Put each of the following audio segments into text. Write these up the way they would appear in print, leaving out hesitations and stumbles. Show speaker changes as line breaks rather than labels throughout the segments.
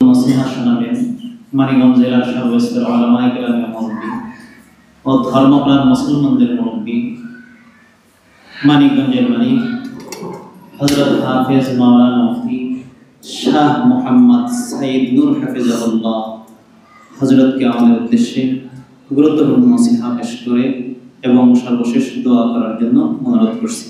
নসিহত শোনাবেন মানিকগঞ্জ জেলার সর্বস্তরের উলামায়ে কেরামের মুরব্বী ও ধর্মপ্রাণ মুসলমানদের মুরব্বী মানিকগঞ্জের মালিক হযরত হাফেজ মাওলানা মুফতি শাহ মুহাম্মদ সাইদ নূর হাফিজাহুল্লাহ হযরতকে আমাদের উদ্দেশ্যে গুরুত্বপূর্ণ নসিহত পেশ করে এবং সর্বশেষ দোয়া করার জন্য অনুরোধ করছি।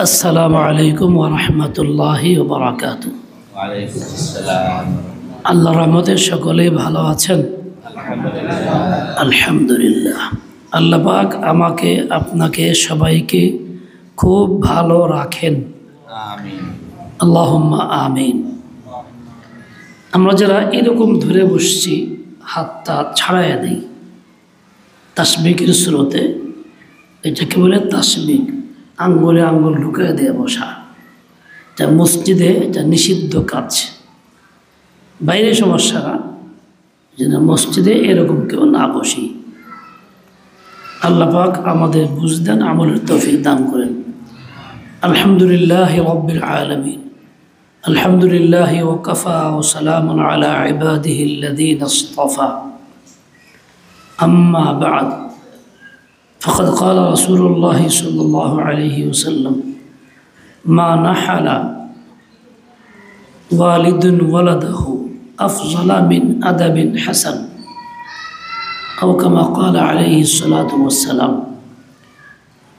আসসালামু আলাইকুম ওয়া রাহমাতুল্লাহি ওয়া বারাকাতুহু।
ওয়া আলাইকুম আসসালাম।
আল্লাহর রহমতে সকলেই ভালো আছেন?
আলহামদুলিল্লাহ।
আলহামদুলিল্লাহ। আল্লাহ পাক আমাকে আপনাকে সবাইকে খুব ভালো রাখেন,
আমিন।
আল্লাহুম্মা আমিন। আমরা যারা এরকম ধরে বসছি হাতটা ছাড়াইয়া দিই তাসবিকের স্রোতে, এটাকে বলে তাসবিক। আঙ্গুলে আঙ্গুল ঢুকিয়ে দিয়ে বসা, এটা মসজিদে এটা নিষিদ্ধ কাজ। বাইরে সমস্যা না, যেন মসজিদে এরকম কেউ না বসি। আল্লাহ পাক আমাদের বুঝ দেন, আমলের তৌফিক দান করেন। আলহামদুলিল্লাহি রাব্বিল আলামিন। আলহামদুলিল্লাহি ওয়া কাফা ওয়া সালামুন আলা ইবাদিহিল্লাযীনা ইসতাফা। আম্মা বা'দ। فقد قال رسول الله صلى الله عليه وسلم ما نحل والد ولده أفضل من أدب حسن أو كما قال عليه الصلاة والسلام।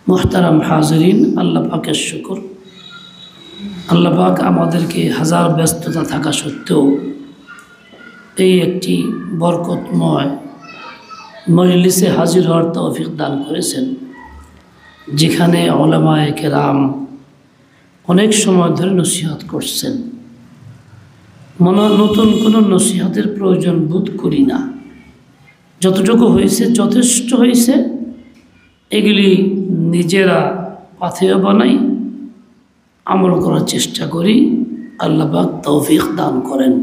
محترم حاضرين, আল্লাহ পাকের শুকর। আল্লাহ পাক আমাদেরকে হাজার ব্যস্ততা থাকা সত্ত্বেও এই একটি বরকতময় মজলিসে হাজির হওয়ার তৌফিক দান করেছেন, যেখানে উলামায়ে কেরাম অনেক সময় ধরে নসিহত করছেন। নতুন কোনো নসিহতের প্রয়োজন বোধ করি না। যতটুকু হয়েছে যথেষ্ট হয়েছে, এগুলি নিজেরা পাথেয় বানাই, আমল করার চেষ্টা করি। আল্লাহ পাক তৌফিক দান করেন।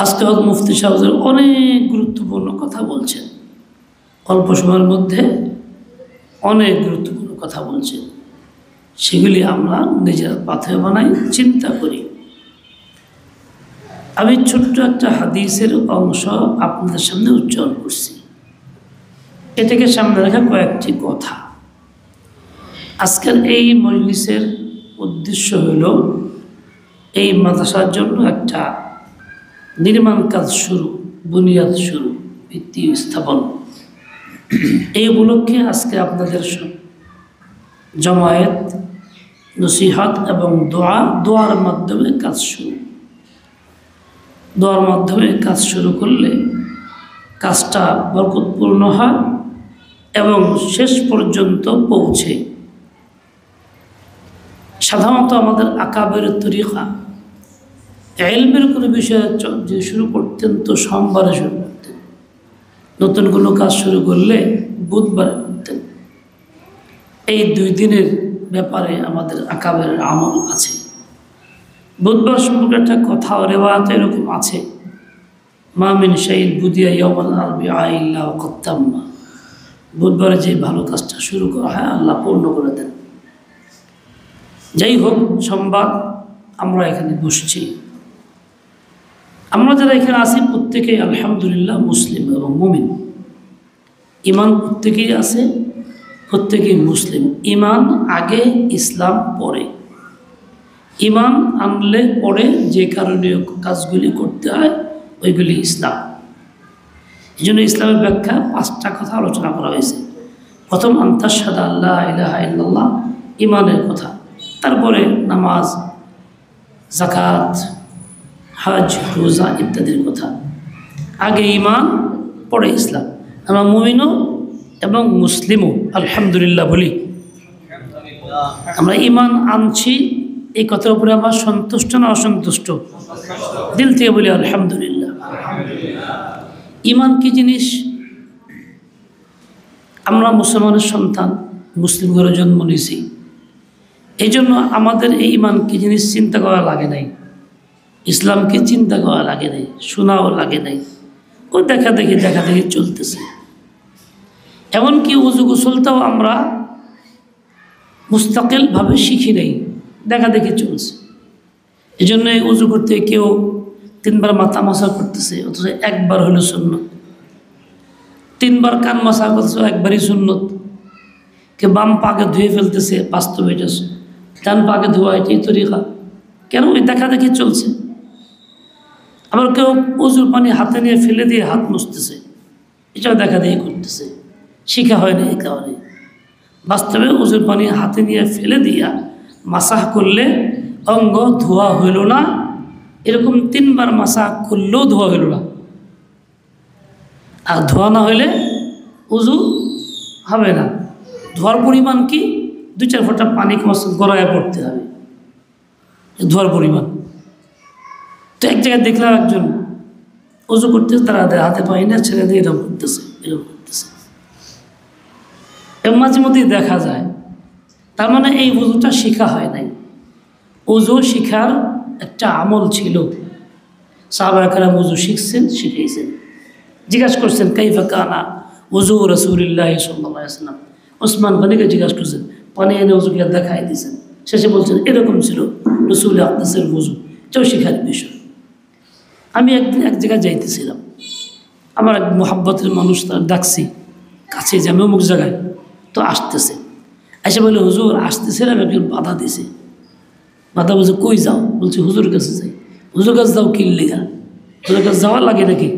আজকে মুফতি সাহেবের অনেক গুরুত্বপূর্ণ কথা বলছেন, অল্প সময়ের মধ্যে অনেক গুরুত্বপূর্ণ কথা বলছেন। সেগুলি আমরা নিজেরা পাথেয় বানাই, চিন্তা করি। আমি ছোট্ট একটা হাদিসের অংশ আপনাদের সামনে উচ্চারণ করছি। এটাকে সামনে রাখা কয়েকটি কথা। আজকের এই মজলিসের উদ্দেশ্য হল এই মাদ্রাসার জন্য একটা নির্মাণ কাজ শুরু, বুনিয়াদ শুরু, ভিত্তি স্থাপন। এই উপলক্ষে আজকে আপনাদের জমায়েত, নসিহত এবং দোয়ার মাধ্যমে কাজ শুরু। দোয়ার মাধ্যমে কাজ শুরু করলে কাজটা বরকতপূর্ণ হয় এবং শেষ পর্যন্ত পৌঁছে। সাধারণত আমাদের আকাবের তরিকা ইলমের কোনো বিষয়ে যে শুরু করতেন তো সোমবারে শুরু করতেন, নতুন কোনো কাজ শুরু করলে বুধবারে করতেন। এই 2 দিনের ব্যাপারে আমাদের আকাবের আমল আছে। বুধবার সম্পর্কে একটা কথা রেওয়ায়াত এরকম আছে, মা মিন শাইইন বুদিয়া ইয়াওমাল আরবিআ ইল্লা ওয়াকাদ তাম্মা। বুধবারে যে ভালো কাজটা শুরু করা হয় আল্লাহ পূর্ণ করে দেন। যাই হোক, সোমবার আমরা এখানে বসছি। আমরা যারা এখানে আছি প্রত্যেকেই আলহামদুলিল্লাহ মুসলিম এবং মুমিন। ইমান প্রত্যেকেই আছে, প্রত্যেকেই মুসলিম। ইমান আগে, ইসলাম পরে। ইমান আনলে পরে যে কারণীয় কাজগুলি করতে হয় ওইগুলি ইসলাম। এই জন্য ইসলামের ব্যাখ্যা 5টা কথা আলোচনা করা হয়েছে। প্রথম আনতাশহাদু আল্লা ইলাহা ইল্লাল্লাহ, ইমানের কথা। তারপরে নামাজ, যাকাত, হজ, রোজা ইত্যাদির কথা। আগে ইমান, পরে ইসলাম। আমরা মুমিনও এবং মুসলিমও আলহামদুলিল্লাহ বলি। আমরা ইমান আনছি, এই কথার উপরে আমরা সন্তুষ্ট না অসন্তুষ্ট? দিল থেকে বলি আলহামদুলিল্লাহ। ইমান কি জিনিস? আমরা মুসলমানের সন্তান, মুসলিম ঘরে জন্ম নিয়েছি। এই জন্য আমাদের এই ইমান কি জিনিস চিন্তা করা লাগে নাই, ইসলামকে চিন্তা করা লাগে নাই, শোনাও লাগে নাই, ও দেখা দেখি চলতেছে। এমনকি উজু গোসলটাও আমরা মুস্তাকিলভাবে শিখি নাই, দেখা দেখি চলছে। এই জন্য উজু করতে কেউ 3 বার মাথা মাসা করতেছে, অথচ একবার হলো সুন্নত। 3 বার কান মাসা করতেছে, একবারই সুন্নত। কেউ বাম পাকে ধুয়ে ফেলতেছে, বাস্তবে এটা ডান পাকে ধোয়া, এটাই তরিকা। কেন? ওই দেখা দেখি চলছে। আবার কেউ উজুর পানি হাতে নিয়ে ফেলে দিয়ে হাত মুছতেছে, এটাও দেখা দেখি করতেছে, শিখা হয় না এই কারণে। বাস্তবে উজুর পানি হাতে নিয়ে ফেলে দিয়া মাসাহ করলে অঙ্গ ধোয়া হইল না, এরকম 3 বার মাসাহ করলেও ধোয়া হইল না। আর ধোয়া না হইলে উজু হবে না। ধোয়ার পরিমাণ কি? 2-4 ফোঁটা পানি গড়ায় পড়তে হবে, ধোয়ার পরিমাণ। তো এক জায়গায় দেখলাম একজন উজু করতেছে, তারা হাতে পাই না, ছেড়ে দিয়ে এরকম করতেছে। এবং মাঝে মধ্যেই দেখা যায়, তার মানে এই উজুটা শিখা হয় নাই। উজু শিখার একটা আমল ছিল, সাহাবায়ে কেরাম উজু শিখছেন, শিখাইছেন। জিজ্ঞাসা করছেন কাইফা কানা উজু রাসূলুল্লাহ সাল্লাল্লাহু আলাইহি ওয়াসাল্লাম। ওসমান গনিকে জিজ্ঞাসা করছেন, পানি এনে উজুকে দেখাই দিয়েছেন। শেষে বলছেন এরকম ছিল রাসূল আকদাসের উজু। এটাও শিখার বিষয়। আমি একদিন এক জায়গায় যাইতেছিলাম, আমার এক মোহাব্বতের মানুষ, তার ডাকছি কাছে যে আমি অমুক জায়গায়, তো আসতেছে। এসে বলে হুজুর আসতেছিলাম, একজন বাধা দিছে। বাধা বলছে কই যাও? বলছে হুজুর কাছে যাই। হুজুর কাছে যাও কি লেগা? হুজুর কাছে যাওয়া লাগে নাকি?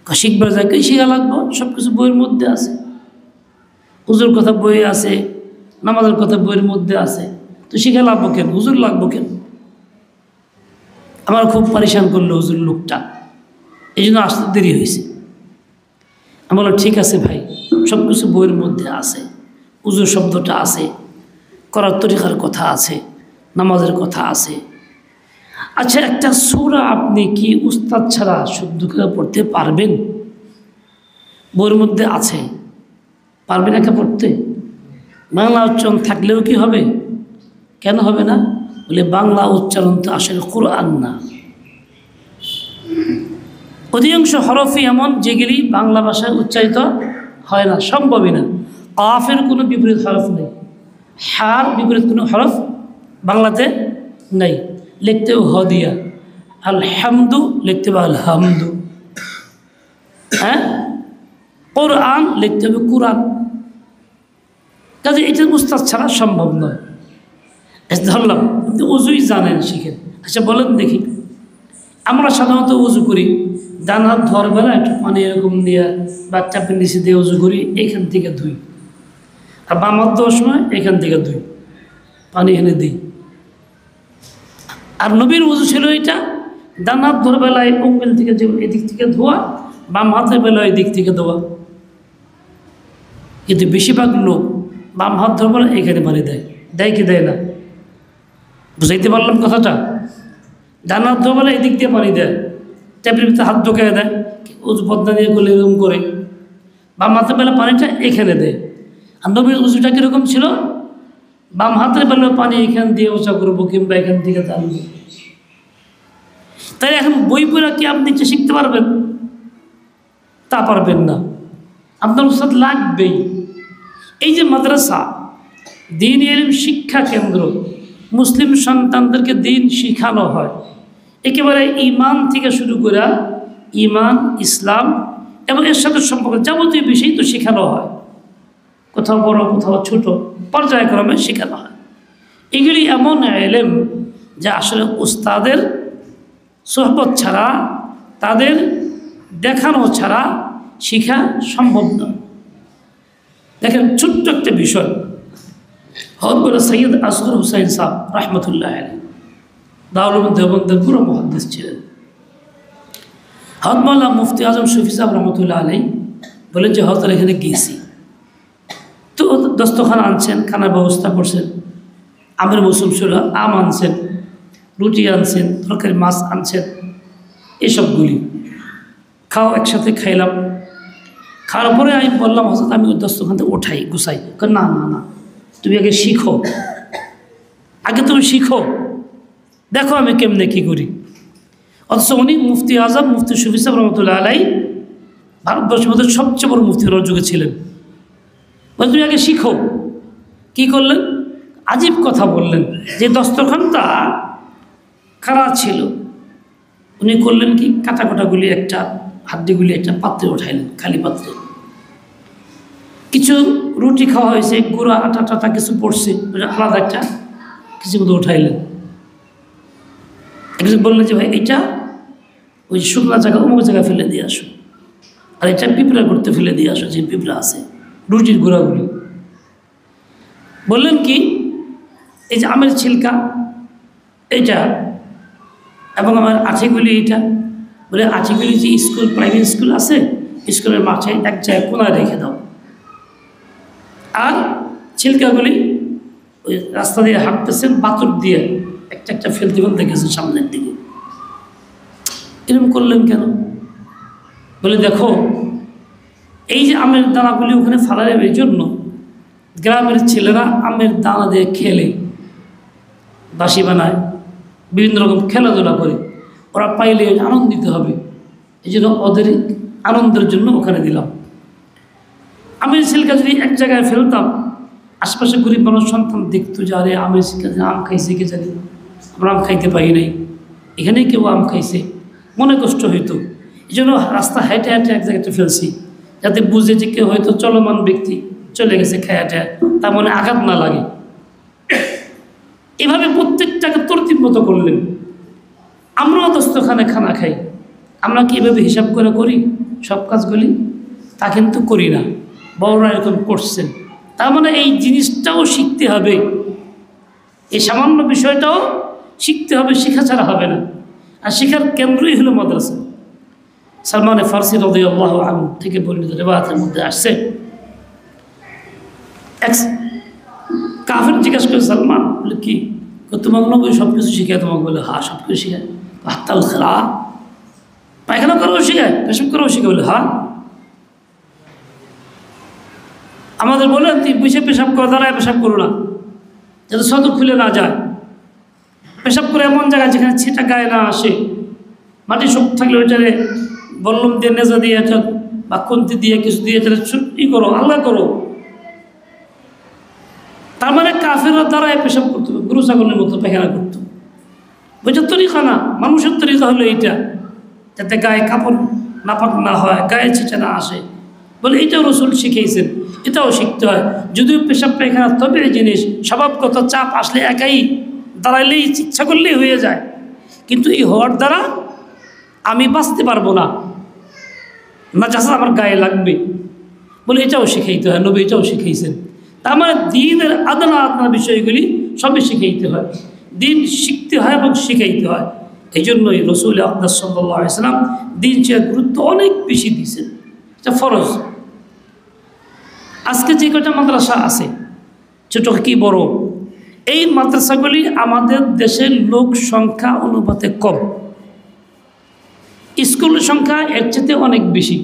শিখবার যায়, কই শিখা লাগবো? সব কিছু বইয়ের মধ্যে আছে। হুজুর কথা বইয়ে আছে, নামাজের কথা বইয়ের মধ্যে আছে, তো শিখা লাগবো কেন? হুজুর লাগবো কেন? আমার খুব পরেশান করলো হুজুর লোকটা, এই জন্য আসতে দেরি হয়েছে। আমি বললাম ঠিক আছে ভাই, সব কিছু বইয়ের মধ্যে আছে, উজুর শব্দটা আছে, করার তরিকার কথা আছে, নামাজের কথা আছে। আচ্ছা, একটা সূরা আপনি কি উস্তাদ ছাড়া শুদ্ধ করে পড়তে পারবেন? বইয়ের মধ্যে আছে, পারবেন একা পড়তে? বাংলা উচ্চারণ থাকলেও কি হবে? কেন হবে না? বলে বাংলা উচ্চারণ তো আসলে কোরআন না। অধিকাংশ হরফই এমন যেগুলি বাংলা ভাষায় উচ্চারিত হয় না, সম্ভবই না। কাফের কোনো বিপরীত হরফ নেই, হার বিপরীত কোনো হরফ বাংলাতে নেই। লিখতে হবে হ দিয়া, আলহামদু লিখতে হবে আলহামদু। হ্যাঁ, কোরআন লিখতে হবে কোরআন। কাজে এটা উস্তাদ ছাড়া সম্ভব নয়। ধরলাম আপনি উজুই জানেন, শিখেন। আচ্ছা বলেন দেখি, আমরা সাধারণত উজু করি, ডান হাত ধোয়ার বেলা একটু পানি এরকম দিয়ে বা চাপের নিচে দিয়ে উজু করি, এইখান থেকে ধুই। আর বাম হাত ধোয়ার সময় এখান থেকে ধুই, পানি এনে দিই। আর নবীর উজু ছিল এটা, ডান হাত ধোয়ার বেলায় অঙ্গুল থেকে এদিক থেকে ধোয়া, বাম হাতের বেলায় এদিক থেকে ধোয়া। কিন্তু বেশিরভাগ লোক বাম হাত ধোয়ার বেলা এখানে পানি দেয়, দেয় কি দেয় না? বুঝাইতে পারলাম কথাটা? ডান হাত ধোয়া বেলা এদিক দিয়ে পানি দেয়, ট্যাপের ভিতরে হাত ঢোকায় দেয়, উজু পদ্মা দিয়ে করলে এরকম করে। বাম হাতের বেলা পানিটা এখানে দেয়। আর নবীর উজুটা কীরকম ছিল? বাম হাতের বেলা পানি এখান দিয়ে ওচা করবো, কিংবা এখান থেকে টানবো। তাই এখন বই পড়া কি আপনি শিখতে পারবেন? তা পারবেন না, আপনার উস্তাদ লাগবেই। এই যে মাদ্রাসা, দ্বীন ইলম শিক্ষা কেন্দ্র, মুসলিম সন্তানদেরকে দ্বীন শিখানো হয়, একেবারে ইমান থেকে শুরু করে ইমান, ইসলাম এবং এর সাথে সম্পর্ক যাবতীয় বিষয় তো শেখানো হয়। কোথাও বড়, কোথাও ছোট, পর্যায়ক্রমে শেখানো হয়। এগুলি এমন ইলম যা আসলে উস্তাদের সোহবত ছাড়া, তাদের দেখানো ছাড়া শিখা সম্ভব নয়। দেখেন ছোট্ট একটা বিষয়, হযরত সৈয়দ আসগর হুসাইন সাহেব রহমতুল্লাহ আলাইহি দারুল দেওবন্দের পুরো মুহাদ্দিস ছিলেন। হযরত মাওলানা মুফতি আজম শফি সাহেব রহমতুল্লাহ আলাইহি বলেন যে হযরত এখানে গেছি, তো দস্তখানা আনছেন, খানার ব্যবস্থা করছেন, আমের মৌসুম ছিল, আম আনছেন, রুটি আনছেন, তরকারি মাছ আনছেন, এসবগুলি খাও, একসাথে খাইলাম। খাওয়ার পরে আমি বললাম হযরত আমি ওই দস্তখানতে ওঠাই, গুছাই। না না না, তুমি আগে শিখো, আগে তুমি শিখো, দেখো আমি কেমনে কী করি। অথচ উনি মুফতি আজম মুফতি শফি সাহেব রহমতুল্লাহ আলাই ভারতবর্ষের মধ্যে সবচেয়ে বড় মুফতি ওনার যুগে ছিলেন। বলে তুমি আগে শিখো। কি করলেন? আজীব কথা বললেন যে দস্তরখানটা খারাপ ছিল। উনি করলেন কি, কাটাকুটাগুলি একটা হাড্ডিগুলি একটা পাত্রে উঠাইলেন, খালি পাত্রে। কিছু রুটি খাওয়া হয়েছে, গুঁড়া আটা টাটা কিছু পড়ছে, আলাদা একটা কিছু মতো উঠাইলেন। একজন বললেন যে ভাই এটা ওই শুকনা জায়গা অমুক জায়গায় ফেলে দিয়ে আসো, আর এটা পিঁপড়া করতে ফেলে দিয়ে আসো, যে পিঁপড়া আছে, রুটির গুঁড়াগুলি। বললেন কি, এই যে আমের ছিলকা এইটা এবং আমার আঠিগুলি এইটা, বলে আঠিগুলি যে স্কুল প্রাইভেট স্কুল আছে, স্কুলের মাঠে এক জায়গায় কোনায় রেখে দাও, আর ছিলকাগুলি ওই রাস্তা দিয়ে হাঁটতেছেন বাতুর দিয়ে একটা একটা ফেলতে ফেলতে গেছেন সামনের দিকে। এরকম করলেন কেন? বলে দেখো এই যে আমের দানাগুলি ওখানে ফালা যাবে, এই জন্য গ্রামের ছেলেরা আমের দানা দিয়ে খেলে, বাঁশি বানায়, বিভিন্ন রকম খেলাধুলা করে, ওরা পাইলে আনন্দিত হবে, এই জন্য ওদের আনন্দের জন্য ওখানে দিলাম। আমের ছিলকা যদি এক জায়গায় ফেলতাম, আশপাশে গরিব মানুষ সন্তান দেখতো যে আরে আমের ছিলকা আম খাইছে, কে জানি আমরা আম খাইতে পারি নাই, এখানেই কেউ আম খাইছে, মনে কষ্ট হইতো। এই জন্য রাস্তা হেঁটে হেঁটে এক জায়গাতে ফেলছি, যাতে বুঝে যে কেউ হয়তো চলমান ব্যক্তি চলে গেছে খেয়ে হেঁটে, তার মনে আঘাত না লাগে। এভাবে প্রত্যেকটাকে তরতিব মতো করলেন। আমরাও দস্তখানে খানা খাই, আমরা কি এভাবে হিসাব করে করি সব কাজগুলি? তা কিন্তু করি না, বড়রা এরকম করছেন। তার মানে এই জিনিসটাও শিখতে হবে, এই সামান্য বিষয়টাও শিখতে হবে, শেখা ছাড়া হবে না। আর শেখার কেন্দ্রই হলো মাদ্রাসা। সালমান ফারসি রাদিয়াল্লাহু আনহু থেকে বর্ণিত রিওয়ায়াতের মধ্যে আসছে, এক কাফের জিজ্ঞাসা করে সালমান, বলে কি তোমাকে নবী সব কিছু শিখায়? তোমাকে বলে হ্যাঁ সব কিছু শিখায়। হাত্তাল খেলা, পায়খানা করাও শিখায়, পেশাব করাও শিখায়? বলে হ্যাঁ। আমাদের বলে তুই বুঝে পেশাব করে, দাঁড়ায় পেশাব করো না, যাতে সদর খুলে না যায়। পেশাব করে এমন জায়গায় যেখানে ছিটা গায়ে না আসে, মাটি শক্ত থাকলে ওইটারে বল্লম দিয়ে নেজা দিয়ে একটা বা কন্তি দিয়ে কিছু দিয়ে ই করো, আল্লাহ করো। তার মানে কাফেররা দাঁড়ায় পেশাব করতো, গরু ছাগলের মতো পায়খানা করতো। বুঝার তরিকা না, মানুষের তরিকা হলো এইটা, যাতে গায়ে কাপড় নাপাক না হয়, গায়ে ছিটা না আসে। বলে এটাও রসুল শিখিয়েছেন, এটাও শিখতে হয়। যদিও পেশাব পায়খানা তবে জিনিস, স্বভাবগত চাপ আসলে একাই দাঁড়াইলেই ইচ্ছা করলেই হয়ে যায়, কিন্তু এই হওয়ার দ্বারা আমি বাঁচতে পারবো না, নাজাসাত আমার গায়ে লাগবে। বলে এটাও শিখাইতে হয়, নবী এটাও শিখাইছেন। তার মানে দিনের আদনা আদনা বিষয়গুলি সবই শিখাইতে হয়, দিন শিখতে হয় এবং শিখাইতে হয়। এই জন্যই রসুল আকরাম সাল্লাল্লাহু আলাইহি ওয়াসাল্লাম দিন চেয়ে গুরুত্ব অনেক বেশি দিয়েছেন, এটা ফরজ। আজকে যে কটা মাদ্রাসা আছে, ছোট কি বড়, এই মাদ্রাসাগুলি আমাদের দেশের লোক সংখ্যা অনুপাতে কম, স্কুলের সংখ্যা এর চেয়ে অনেক বেশি।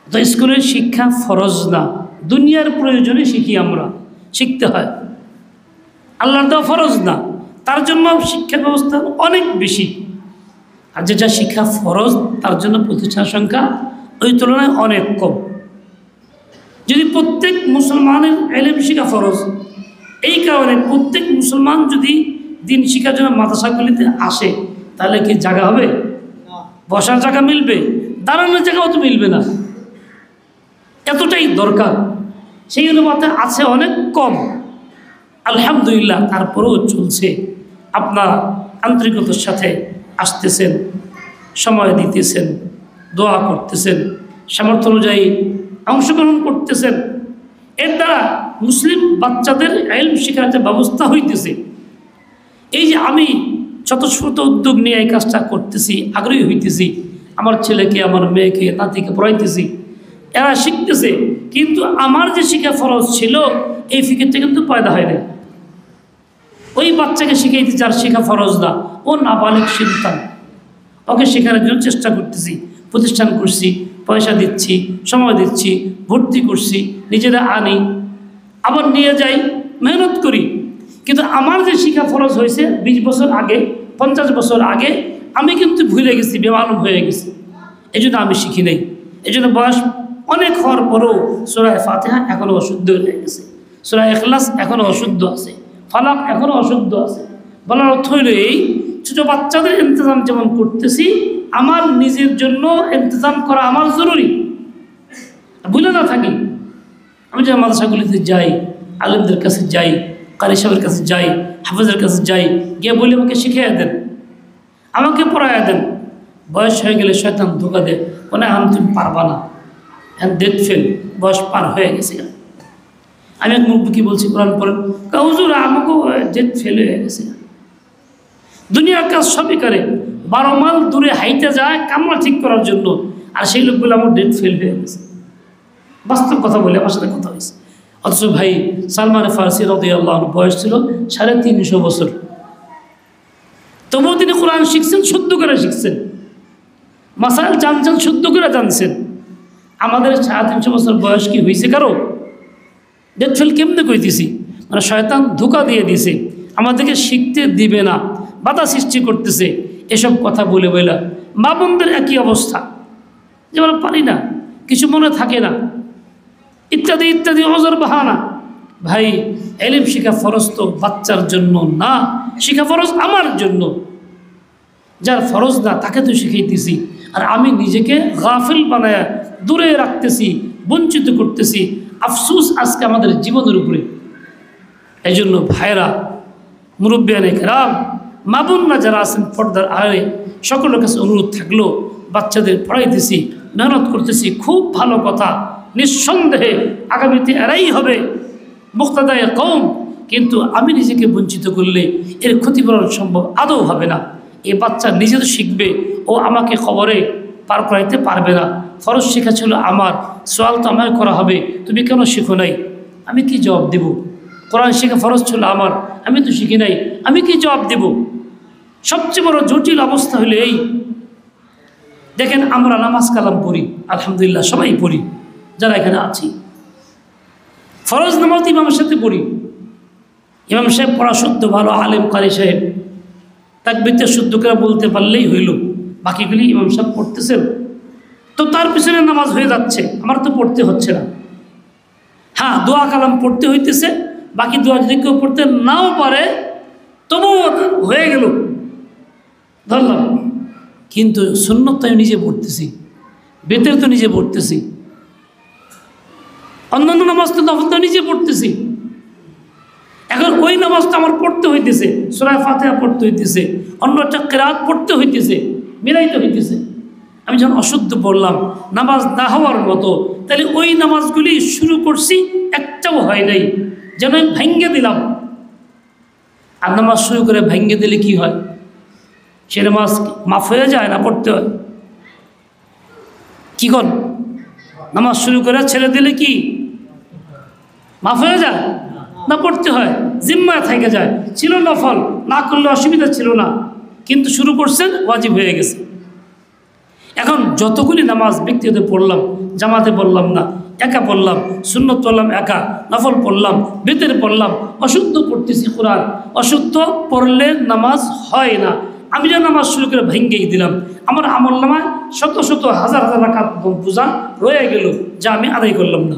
তো স্কুলের শিক্ষা ফরজ না, দুনিয়ার প্রয়োজনে শিখি, আমরা শিখতে হয়, আল্লাহর দেওয়া ফরজ না, তার জন্য শিক্ষা ব্যবস্থা অনেক বেশি। আর যেটা শিক্ষা ফরজ তার জন্য প্রতিষ্ঠান সংখ্যা ওই তুলনায় অনেক কম। যদি প্রত্যেক মুসলমানের ইলম শিক্ষা ফরজ, এই কারণে প্রত্যেক মুসলমান যদি দিন শিক্ষার জন্য মাদ্রাসাগুলিতে আসে, তাহলে কি জায়গা হবে? বসার জায়গা মিলবে? দাঁড়ানোর জায়গাও তো মিলবে না, এতটাই দরকার। সেই অনুপাতে আছে অনেক কম। আলহামদুলিল্লাহ, তারপরেও চলছে। আপনারা আন্তরিকতার সাথে আসতেছেন, সময় দিতেছেন, দোয়া করতেছেন, সামর্থ্য অনুযায়ী অংশগ্রহণ করতেছেন। এর দ্বারা মুসলিম বাচ্চাদের ইলম শিখার যে ব্যবস্থা হইতেছে, এই যে আমি স্বতঃস্ফূর্ত উদ্যোগ নিয়ে এই কাজটা করতেছি, আগ্রহী হইতেছি, আমার ছেলেকে, আমার মেয়েকে, নাতিকে পড়াইতেছি, এরা শিখতেছে, কিন্তু আমার যে শিক্ষা ফরজ ছিল এই ফিকিরটা কিন্তু পয়দা হয় না। ওই বাচ্চাকে শিখাইতে যার শিক্ষা ফরজ না, ও নাবালিগ সন্তান, ওকে শেখানোর জন্য চেষ্টা করতেছি, প্রতিষ্ঠান করছি, পয়সা দিচ্ছি, সময় দিচ্ছি, ভর্তি করছি, নিজেরা আনি, আবার নিয়ে যাই, মেহনত করি, কিন্তু কিন্তু আমার যে শিক্ষা ফরজ হয়েছে 20 বছর আগে, 50 বছর আগে, আমি কিন্তু ভুলে গেছি, বেমালুম হয়ে গেছি, এই জন্য আমি শিখি নাই। এই জন্য বয়স অনেক হওয়ার পরেও সূরা ফাতিহা এখনও অশুদ্ধ হয়ে গেছে, সূরা ইখলাস এখনও অশুদ্ধ আছে, ফালাক এখনও অশুদ্ধ আছে। বলার অর্থ হইল এই, ছোটো বাচ্চাদের ইন্তজাম যেমন করতেছি, আমার নিজের জন্য ইন্তজাম করা আমার জরুরি, ভুলে না থাকি। আমি যে মাদ্রাসাগুলিতে যাই, আলেমদের কাছে যাই, কারি সাহেবের কাছে যাই, হাফেজের কাছে যাই, গিয়ে বলি আমাকে শিখিয়ে দেন, আমাকে পড়াইয়া দেন। বয়স হয়ে গেলে শয়তান ধোকা দেয়, মনে হয় তুমি পারবা না, ডেট ফেল, বয়স পার হয়ে গেছে। আমি এক মুরব্বীকে বলছি কোরআন পড়েন, হুজুর আমাকেও ডেট ফেল হয়ে গেছে। দুনিয়ার কাজ সবই করে, 12 মাইল দূরে হাইতে যায় কামরা ঠিক করার জন্য, আর সেই লোকগুলো আমার ডেট ফেল হয়ে গেছে। বাস্তব কথা বলে আমার সাথে কথা হয়েছে। অথচ ভাই সালমান ফারসি রাদিয়াল্লাহু আনহু বয়স ছিল 350 বছর, তবুও তিনি কোরআন শিখছেন, শুদ্ধ করে শিখছেন, মাসাইল জানছেন, শুদ্ধ করে জানছেন। আমাদের 350 বছর বয়স কি হয়েছে কারো? ডেট ফেল কেমনে কইতেছি, মানে শয়তান ধোঁকা দিয়ে দিছে, আমাদেরকে শিখতে দিবে না, বাধা সৃষ্টি করতেছে। এসব কথা বলে বইলা মা বোনদের একই অবস্থা, যেমন পারি না, কিছু মনে থাকে না, ইত্যাদি ইত্যাদি অজর বাহানা। ভাই ইলম শিখা ফরজ তো বাচ্চার জন্য না, শিখা ফরজ আমার জন্য। যার ফরজ না তাকে তো শিখাইতেছি, আর আমি নিজেকে গাফিল বানায়া দূরে রাখতেছি, বঞ্চিত করতেছি। আফসোস আজকে আমাদের জীবনের উপরে। এই জন্য ভাইরা, মুরব্বিয়ানে কেরাম, মা বোনরা যারা আছেন পর্দার আড়ে, সকলের কাছে অনুরোধ থাকলো, বাচ্চাদের পড়াইতেছি, মেহনত করতেছি, খুব ভালো কথা, নিঃসন্দেহে আগামীতে এরাই হবে মুক্তাদায়ে কওম। কিন্তু আমি নিজেকে বঞ্চিত করলে এর ক্ষতিপূরণ সম্ভব আদৌ হবে না। এই বাচ্চা নিজে তো শিখবে, ও আমাকে খবরে পার করাইতে পারবে না। ফরজ শেখা ছিল আমার, সওয়াল তো আমায় করা হবে, তুমি কেন শিখো নাই? আমি কি জবাব দেব? কোরআন শেখা ফরজ ছিল আমার, আমি তো শিখি নাই, আমি কি জবাব দেব? সবচেয়ে বড় জটিল অবস্থা হলো এই, দেখেন আমরা নামাজ কালাম পড়ি, আলহামদুলিল্লাহ সবাই পড়ি, যারা এখানে আছি ফরজ নামাজ ইমামের সাথে পড়ি। ইমাম সাহেব পড়া শুদ্ধ ভালো, আলেম কারি সাহেব, তাকবীরটা শুদ্ধ করে বলতে পারলেই হইল, বাকিগুলি ইমাম সাহেব পড়তেছেন, তো তার পিছনে নামাজ হয়ে যাচ্ছে, আমার তো পড়তে হচ্ছে না। হ্যাঁ, দোয়া কালাম পড়তে হইতেছে, বাকি দোয়া যদি কেউ পড়তে নাও পারে তবুও হয়ে গেল, ধরলাম। কিন্তু সুন্নত তো আমি নিজে পড়তেছি, বেতের তো নিজে পড়তেছি, অন্যান্য নামাজ তো নফল তো নিজে পড়তেছি। এখন ওই নামাজটা আমার পড়তে হইতেছে, সূরা ফাতিহা পড়তে হইতেছে, অন্য একটা কিরাত পড়তে হইতেছে, মিলাইতে হইতেছে। আমি যখন অশুদ্ধ পড়লাম, নামাজ না হওয়ার মতো, তাহলে ওই নামাজগুলি শুরু করছি, একটাও হয় নাই, যেন আমি ভেঙ্গে দিলাম। আর নামাজ শুরু করে ভেঙ্গে দিলে কি হয়? সে নামাজ মাফ হয়ে যায় না পড়তে হয়? কি কর, নামাজ শুরু করে ছেড়ে দিলে কি মাফ হয়ে যায় না? পড়তে হয়, জিম্মায় থেকে যায়। ছিল নফল, না করলে অসুবিধা ছিল না, কিন্তু শুরু করছেন, ওয়াজিব হয়ে গেছে। এখন যতগুলি নামাজ ব্যক্তিগত পড়লাম, জামাতে পড়লাম না, একা পড়লাম, সুন্নত পড়লাম একা, নফল পড়লাম, বেতের পড়লাম, অশুদ্ধ পড়তেছি কোরআন, অশুদ্ধ পড়লে নামাজ হয় না। আমি যে নামাজ শুরু করে ভেঙ্গেই দিলাম, আমার আমল নামায় শত শত হাজার হাজার রাকাত বোঝা রয়ে গেল, যা আমি আদায় করলাম না।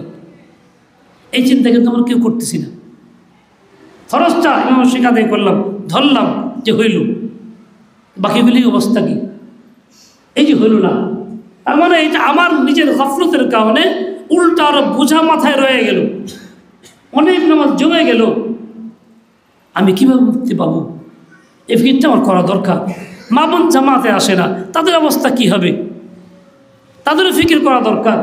এই চিন্তা কিন্তু আমরা কেউ করতেছি না। ফরজটা ইমাম শিখা আদায় করলাম, ধরলাম যে হইল, বাকিগুলি অবস্থা কি? এই যে হইল না, তার মানে এটা আমার নিজের গাফলতের কারণে উল্টা আরো বোঝা মাথায় রয়ে গেল, অনেক নামাজ জমে গেল। আমি কীভাবে মুক্তি পাবো? এই ফিকিরটা আমার করা দরকার। মা বোন জামাতে আসে না, তাদের অবস্থা কি হবে? তাদেরও ফিকির করা দরকার।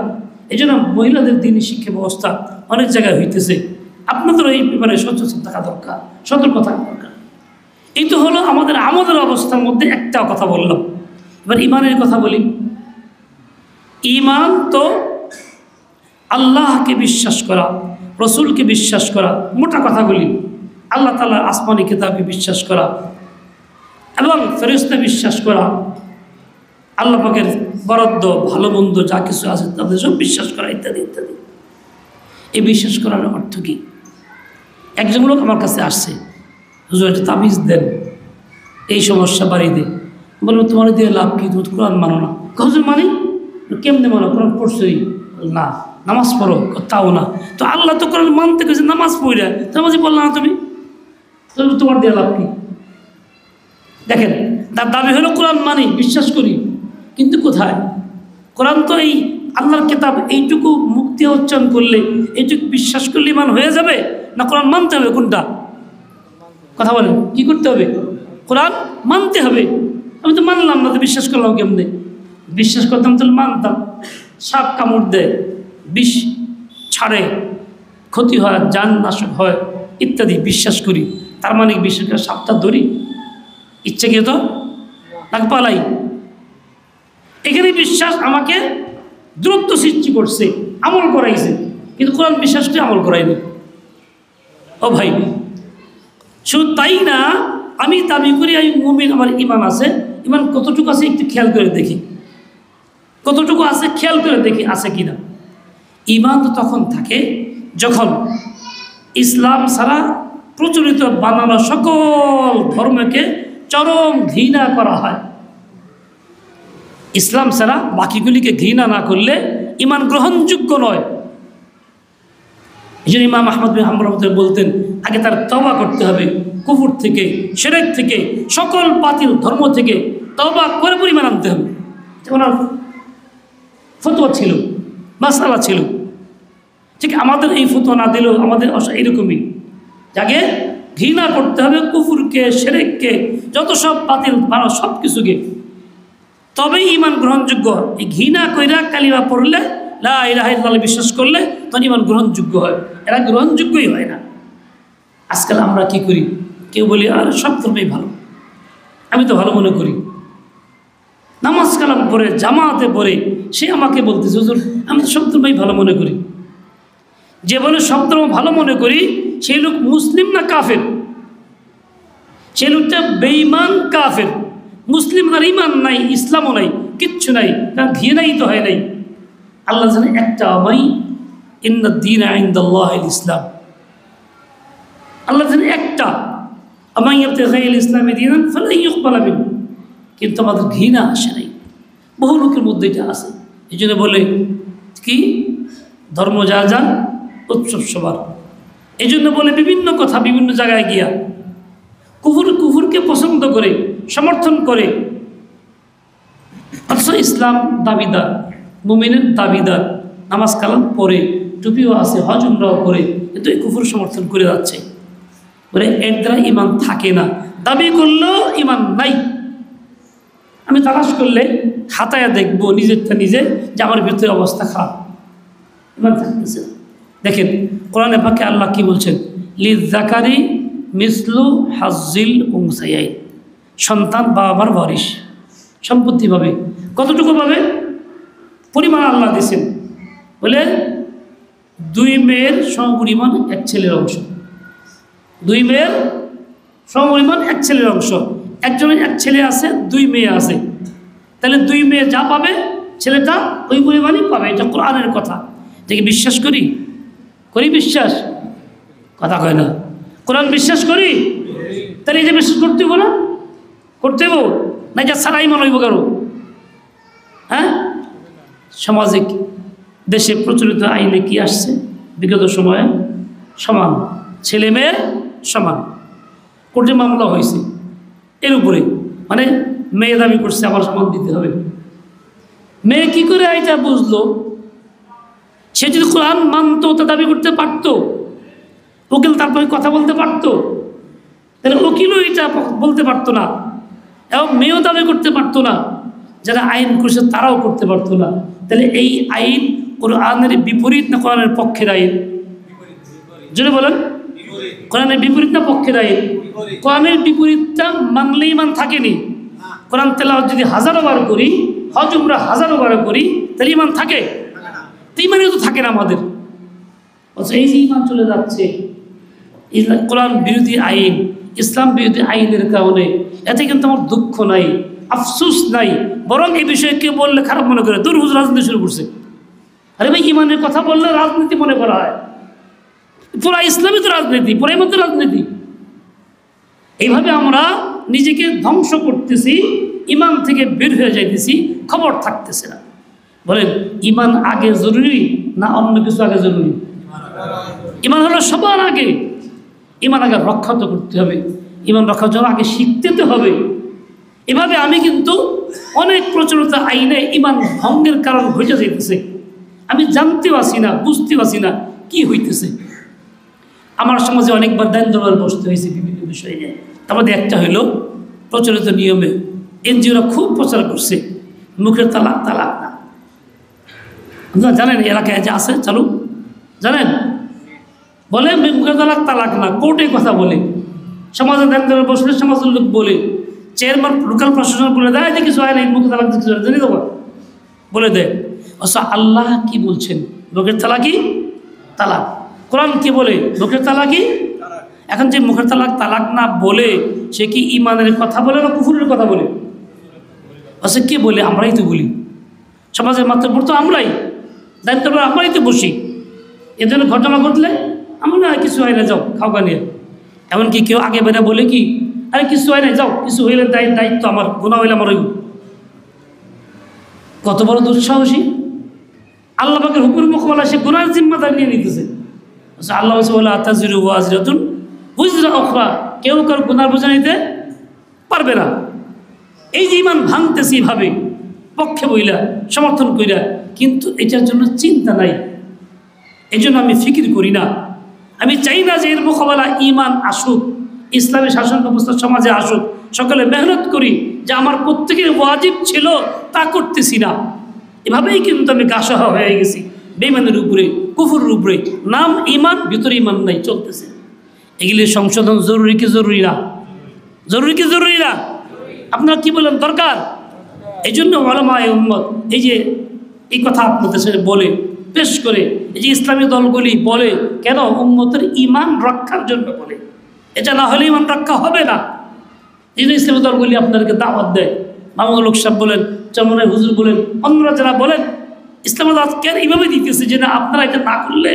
এই জন্য মহিলাদের দিনই শিক্ষা ব্যবস্থা অনেক জায়গায় হইতেছে, আপনাদেরও এই ব্যাপারে সচেতন থাকা দরকার, সতর্ক থাকা দরকার। এই তো হলো আমাদের অবস্থার মধ্যে একটা কথা বললাম। এবার ইমানের কথা বলি। ইমান তো আল্লাহকে বিশ্বাস করা, রসুলকে বিশ্বাস করা, মোটা কথা বলি, আল্লাহ তাআলার আসমানি কিতাবকে বিশ্বাস করা এবং ফেরেশতা বিশ্বাস করা, আল্লাহ পাকের বরাদ্দ ভালো মন্দ যা কিছু আছে তাদের সব বিশ্বাস করা, ইত্যাদি ইত্যাদি। এই বিশ্বাস করার অর্থ কী? একজন লোক আমার কাছে আসছে, হুজুর একটা তাবিজ দেন, এই সমস্যা বাড়িতে। বলবো তোমার দিয়ে লাভ কি, তুমি কোরআন মানো না। হুজুর মানি, কেমনে মানো, কোরআন পড়ছই না, নামাজ পড়ো, তাও না। তো আল্লাহ তো কোরআন মানতে গেছে, নামাজ পড়া নামাজই বললা না তুমি, তোমার দিয়ে লাভ কি? দেখেন, তার দাবি হলো কোরআন মানি, বিশ্বাস করি, কিন্তু কোথায়? কোরআন তো এই আল্লাহর কিতাব, এইটুকু মুক্তি উচ্চারণ করলে, এইটুকু বিশ্বাস করলে ইমান হয়ে যাবে, না কোরআন মানতে হবে? কোনটা? কথা বলেন, কি করতে হবে? কোরআন মানতে হবে। আমি তো মানলাম না, তো বিশ্বাস করলাম কেমনে? বিশ্বাস করতাম তাহলে মানতাম। সাপ কামড় দেয়, বিষ ছাড়ে, ক্ষতি হয়, জান নাশক হয় ইত্যাদি বিশ্বাস করি, তার মানে বিশ্বাস করে সাপটা ধরি ইচ্ছে গিয়ে তো তাকে পালাই। এখানে বিশ্বাস আমাকে দূরত্ব সৃষ্টি করছে, আমল করাইছে, কিন্তু কোরআন বিশ্বাস করে আমল করাইনি। ও ভাই, শুধু তাই না, আমি দাবি করি আমি মুমিন, আমার ইমান আছে। ইমান কতটুকু আছে একটু খেয়াল করে দেখি, কতটুকু আছে খেয়াল করে দেখি আছে কিনা। ইমান তো তখন থাকে যখন ইসলাম ছাড়া প্রচলিত বানানো সকল ধর্মকে চরম ঘৃণা করা হয়। ইসলাম ছাড়া বাকিগুলিকে ঘৃণা না করলে ইমান গ্রহণযোগ্য নয়। এই জন্য ইমাম আহমদ বিন হাম্বল রাহমাতুল্লাহ বলতেন, আগে তার তওবা করতে হবে কুফর থেকে, শিরক থেকে, সকল বাতিল ধর্ম থেকে তওবা করে পরিমাণ আনতে হবে। ওনার ফতোয়া ছিল, মাসআলা ছিল। ঠিক আমাদের এই ফতোয়া না দিলেও আমাদের এইরকমই, যাকে ঘৃণা করতে হবে কুফরকে, শিরককে, যত সব বাতিল ভালো সব কিছুকে, তবেই ইমান গ্রহণযোগ্য। এই ঘৃণা কইরা কালিমা পড়লে, লা ইলাহা ইল্লাল্লাহ বিশ্বাস করলে তখন ইমান গ্রহণযোগ্য হয়। এরা গ্রহণযোগ্যই হয় না। আজকাল আমরা কি করি, কেউ বলি আর সব ধর্মই ভালো, আমি তো ভালো মনে করি, নামাজ কালাম পড়ে জামাতে পড়ে সে আমাকে বলতেছে হুজুর আমি তো সব ধর্মই ভালো মনে করি। যে বলে সব ধর্ম ভালো মনে করি, সেই লোক মুসলিম না কাফের? সেই লোকটা বেঈমান কাফের। মুসলিম আর ইমান নাই, ইসলামও নাই, কিচ্ছু নাই, তার ঘৃণাই তো হয় নাই। আল্লাহ জানে একটা আমাই, ইন্নাদ-দীনা ইনদাল্লাহিল ইসলাম। আল্লাহ জানে একটা আমাই, ইয়াবতাগি গায়রাল ইসলামি দীনান ফালান ইউকবালা মিনহু। কিন্তু আমাদের ঘৃণা আসে নাই, বহু লোকের মধ্যে এটা আছে। এই জন্য বলে কি, ধর্ম যার যার উৎসব সবার। এই জন্য বলে বিভিন্ন কথা বিভিন্ন জায়গায় গিয়া কুফরকে পছন্দ করে, সমর্থন করে, অথচ ইসলাম দাবিদার, মুমিনের দাবিদার, নামাজ কালাম পড়ে, টুপিও আছে, হজ উমরাও করে, কিন্তু এই কুফর সমর্থন করে যাচ্ছে। বলে এর দ্বারা ইমান থাকে না, দাবি করলেও ইমান নাই। আমি তালাশ করলে খাতায় দেখবো নিজেরটা নিজে যে আমার ভিতরে অবস্থা খারাপ, ইমান থাকতেছে না। দেখেন কোরআনে পাকে আল্লাহ কি বলছেন, লিয-যাকারি মিসলু হাজ্জিল উনসায়াইন। সন্তান বাবা মার ওয়ারিশ, সম্পত্তি পাবে। কতটুকু পাবে? পরিমাণ আল্লাহ দিয়েছেন, বলে 2 মেয়ের সমপরিমাণ 1 ছেলের অংশ। 2 মেয়ের সমপরিমাণ 1 ছেলের অংশ। একজনের 1 ছেলে আছে, 2 মেয়ে আছে, তাহলে 2 মেয়ে যা পাবে ছেলেটা ওই পরিমাণই পাবে। এটা কোরআনের কথা। দেখি বিশ্বাস করি, করি বিশ্বাস, কথা কয় না। কোরআন বিশ্বাস করি, তাহলে এই যে বিশ্বাস করতে হবো না, করতে হবো না, যা সারাই মনে হইব কারো। হ্যাঁ, সমাজে দেশে প্রচলিত আইনে কি আসছে বিগত সময়ে, সমান ছেলে মেয়ে সমান। কোর্টে মামলা হয়েছে এর উপরে, মানে মেয়ে দাবি করছে আমার সমান দিতে হবে। মেয়ে কি করে এটা বুঝলো? সে যদি কোরআন মানতো তা দাবি করতে পারতো, উকিল তারপরে কথা বলতে পারতো, তাহলে উকিলও এটা বলতে পারতো না, এবং মেয়েও দাবি করতে পারতো না। যারা আইন করছে তারাও করতে পারতো না। তাহলে এই আইন কোরআনের বিপরীত না কোরআনের পক্ষের আইন? জোরে বলেন, কোরআনের বিপরীত না পক্ষের আইন? কোরআনের বিপরীতটা মানলে ইমান থাকেনি। কোরআন তেলাওয়াত যদি 1000 বার করি, হজ উমরা 1000 বার করি, তাহলে ইমান থাকে? তো ইমানই তো থাকে না আমাদের। অথচ এই যে ইমান চলে যাচ্ছে কোরআন বিরোধী আইন, ইসলাম বিরোধী আইনের কারণে, এতে কিন্তু আমার দুঃখ নাই, আফসোস নাই, বরং এই বিষয়ে কেউ বললে খারাপ মনে করে, দূর হুজুর রাজনীতি শুরু করছে। আরে ভাই, ইমানের কথা বললে রাজনীতি মনে করা হয়? পুরা ইসলামই তো রাজনীতি, পুরাই মধ্যে রাজনীতি। এইভাবে আমরা নিজেকে ধ্বংস করতেছি, ইমান থেকে বের হয়ে যাইতেছি, খবর থাকতেছে না। বলেন ইমান আগে জরুরি না অন্য কিছু আগে জরুরি? ইমান হলো সবার আগে। ইমান আগে রক্ষা তো করতে হবে, ইমান রক্ষার জন্য আগে শিখতে তো হবে। এভাবে আমি কিন্তু অনেক প্রচলিত আইনে ইমান ভঙ্গের কারণ ঘটে যাইতেছে, আমি জানতে পারছি না, বুঝতে পারছি না কি হইতেছে। আমার সমাজে অনেকবার দান দরবার বসতে হয়েছে বিভিন্ন বিষয় নিয়ে। তার মধ্যে একটা হইল প্রচলিত নিয়মে এনজিওরা খুব প্রচার করছে মুখের তালাক, তালাক না। আপনারা জানেন এলাকায় যে আছে চালু, জানেন বলে মুখের তালাক, তালাক না, কোর্টে কথা বলে, সমাজে দান দরবার বসলে সমাজের লোক বলে, চেয়ারম্যান লোকাল প্রশাসন বলে দেয় যে কিছু হয় না, মুখের তালাক কিছু জানি দেবো বলে দেয়। অথচ আল্লাহ কি বলছেন? মুখের তালাকই তালাক। কোরআন কি বলে? মুখের তালাকই। এখন যে মুখের তালাক, তালাক না বলে সে কি ইমানের কথা বলে না কুফুরের কথা বলে? আচ্ছা কে বলে? আমরাই তো বলি। সমাজের মাত্র তো আমরাই, দায়িত্ব আমরাই তো বসি। এ ধরনের ঘটনা ঘটলে আমরা কিছু হয় না, যাও খাওয়া নিয়ে। এমনকি কেউ আগে বেড়ে বলে কি, আরে কিছু হয় না, যাও, কিছু হইলে দায়িত্ব আমার, গুনাহ হইলে আমার। কত বড় দুঃসাহসী! আল্লাহ পাকের হুকুম মোকাবেলা সে গুনার জিম্মাদার নিয়ে নিতেছে। আল্লাহ আতাজিরু ওয়াজিরাতুন উজরা উখরা, কেউ কার গুনার বোঝা নিতে পারবে না। এই যে ইমান ভাঙতেছি ভাবে পক্ষে বইলা সমর্থন কইরা, কিন্তু এটার জন্য চিন্তা নাই, এই জন্য আমি ফিকির করি না। আমি চাই না যে এর মোকাবেলা ইমান আসুক, ইসলামী শাসন ব্যবস্থা সমাজে আসুক, সকলে মেহনত করি যে আমার প্রত্যেকের ওয়াজিব ছিল তা করতেছি না। এভাবেই কিন্তু আমি গাসহা হয়ে গেছি বেঈমানের উপরে, কুফরের উপরে। নাম ইমান, ভিতরে ইমান নাই, চলতেছে। এগুলি সংশোধন জরুরি কি জরুরি না? জরুরি কি জরুরি না? আপনারা কি বলেন? দরকার। এই জন্য উলামায়ে উম্মত এই যে এই কথা আপনাদের সাথে বলে পেশ করে, এই যে ইসলামী দলগুলি বলে কেন? উম্মতের ইমান রক্ষার জন্য বলে। এটা না হলে ইমান রক্ষা হবে না। এই যে ইসলামী দলগুলি আপনাদেরকে দাওয়াত দেয়, মামুনুল হক সাহেব বলেন, চরমনাই হুজুর বলেন, অন্যরা যারা বলেন, ইসলামের দাওয়াত কেন এইভাবে দিতেছে যে না আপনারা এটা না করলে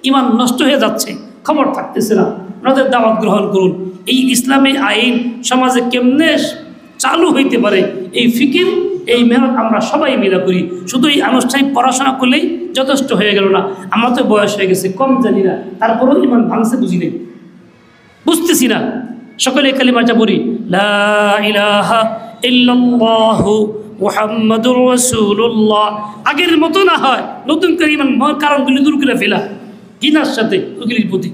ইমান নষ্ট হয়ে যাচ্ছে, খবর থাকতেছে না, আপনাদের দাওয়াত গ্রহণ করুন। এই ইসলামী আইন সমাজে কেমনে চালু হইতে পারে, এই ফিকির, এই মেহনত আমরা সবাই মিলা করি। শুধু এই আনুষ্ঠানিক পড়াশোনা করলেই যথেষ্ট হয়ে গেল না। আমরা তো বয়স হয়ে গেছে, কম জানি না, তারপরেও ইমান ভাঙছে বুঝি নেই, বুঝতেছি না। সকলে কালিমাটা বলি, লা ইলাহা ইল্লাল্লাহু মুহাম্মাদুর রাসূলুল্লাহ। আগের মতো না হয়, নতুন করে ইমান কারণগুলি দূর করে ফেলা, ঘৃণার সাথে ওগুলির প্রতি।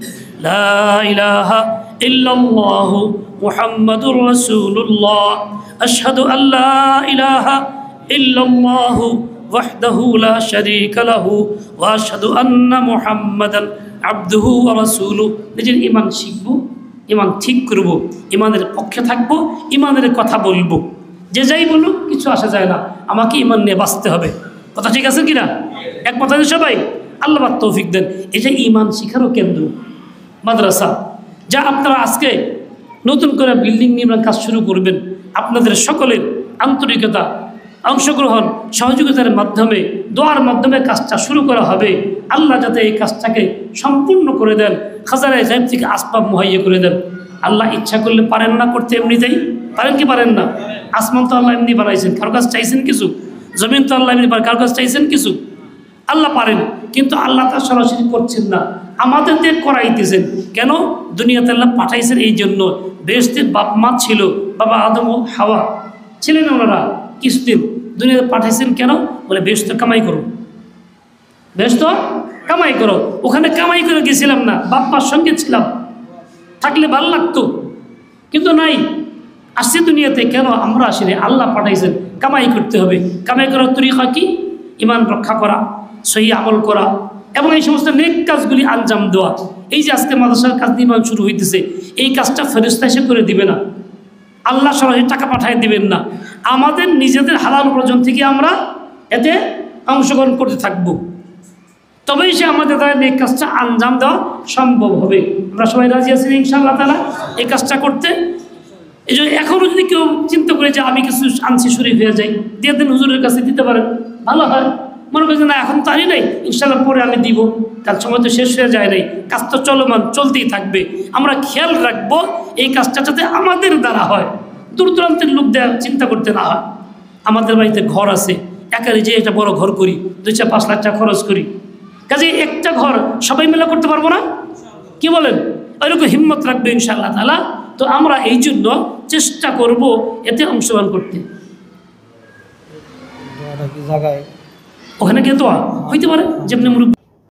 লা ইলাহা ইল্লাল্লাহু মুহাম্মাদুর রাসূলুল্লাহ, আশহাদু আল্লা ইলাহা ইল্লাল্লাহু ওয়াহদাহু লা শারীকা লাহু ওয়া আশহাদু আন্না মুহাম্মাদান আবদুহু ওয়া রাসূলুহু। নিজের ইমান শিখবো, ইমান ঠিক করব, ইমানের পক্ষে থাকবো, ইমানের কথা বলবো। যে যাই বলুক কিছু আসা যায় না, আমাকে ইমান নিয়ে বাঁচতে হবে। কথা ঠিক আছে কিনা? এক কথা সবাই আল্লাহ পাক তৌফিক দেন। এটা ইমান শিখারও কেন্দ্র মাদ্রাসা, যা আপনারা আজকে নতুন করে বিল্ডিং নির্মাণ কাজ শুরু করবেন। আপনাদের সকলের আন্তরিকতা, অংশগ্রহণ, সহযোগিতার মাধ্যমে, দোয়ার মাধ্যমে কাজটা শুরু করা হবে। আল্লাহ যাতে এই কাজটাকে সম্পূর্ণ করে দেন, খাজানায়ে জাইব থেকে আসবাব মুহাইয়া করে দেন। আল্লাহ ইচ্ছা করলে পারেন না করতে, এমনিতেই পারেন কি পারেন না? আসমান তো আল্লাহ এমনি বানাইছেন, কারো কাছে চাইছেন কিছু? জমিন তো আল্লাহ এমনি, কারো কাছে চাইছেন কিছু? আল্লাহ পারেন, কিন্তু আল্লাহ তা সরাসরি করছেন না, আমাদের দিয়ে করাইতেছেন। কেন? দুনিয়াতে আল্লাহ পাঠাইছেন এই জন্য। বেহেশতের বাপ মা ছিল, বাবা আদম ও হাওয়া ছিলেন, ওনারা কিছুদিন দুনিয়াতে পাঠাইছেন কেন? বলে বেহেশত কামাই করো, বেহেশত কামাই করো। ওখানে কামাই করে গেছিলাম না, বাপ মার সঙ্গে ছিলাম, থাকলে ভালো লাগতো, কিন্তু নাই। আসছি দুনিয়াতে কেন? আমরা আসিনি, আল্লাহ পাঠাইছেন, কামাই করতে হবে। কামাই করার তরিকা কি? ইমান রক্ষা করা, সহি আমল করা, এবং এই সমস্ত নেক কাজগুলি আঞ্জাম দেওয়া। এই যে আজকে মাদ্রাসার কাজ নির্মাণ শুরু হইতেছে, এই কাজটা ফেরেশতা এসে করে দিবে না, আল্লাহ সরাসরি টাকা পাঠায় দিবেন না। আমাদের নিজেদের হালাল উপার্জন থেকে আমরা এতে অংশগ্রহণ করতে থাকবো, তবেই সে আমাদের দ্বারা এই কাজটা আঞ্জাম দেওয়া সম্ভব হবে। আমরা সবাই রাজি আছি ইনশাআল্লাহ তাআলা এই কাজটা করতে। এই জন্য এখনও যদি কেউ চিন্তা করে যে আমি কিছু আনছি শরীফ হয়ে যাই, দিয়ে দিন হুজুরের কাছে দিতে পারেন, ভালো হয়। মনে করছে না এখন তো আনি নাই, ইনশাল্লাহ পরে আমি দিব, তার সময় তো শেষ হয়ে যায় নাই, কাজ তো চলমান চলতেই থাকবে। আমরা খেয়াল রাখবো এই কাজটা যাতে আমাদের দ্বারা হয়, দূর দূরান্তের লোক দেওয়া চিন্তা করতে না হয়। আমাদের বাড়িতে ঘর আছে, একারে যে একটা বড় ঘর করি, 2-5 লাখ টাকা খরচ করি, কাজে একটা ঘর সবাই মিলে করতে পারবো না? কি বলেন? ওইরকম হিম্মত রাখবে ইনশাআল্লাহ তাআলা। তো আমরা এই জন্য চেষ্টা করব এতে অংশগ্রহণ করতে। ওখানে গিয়ে দোয়া হইতে পারে, যেমনি মুরব্বী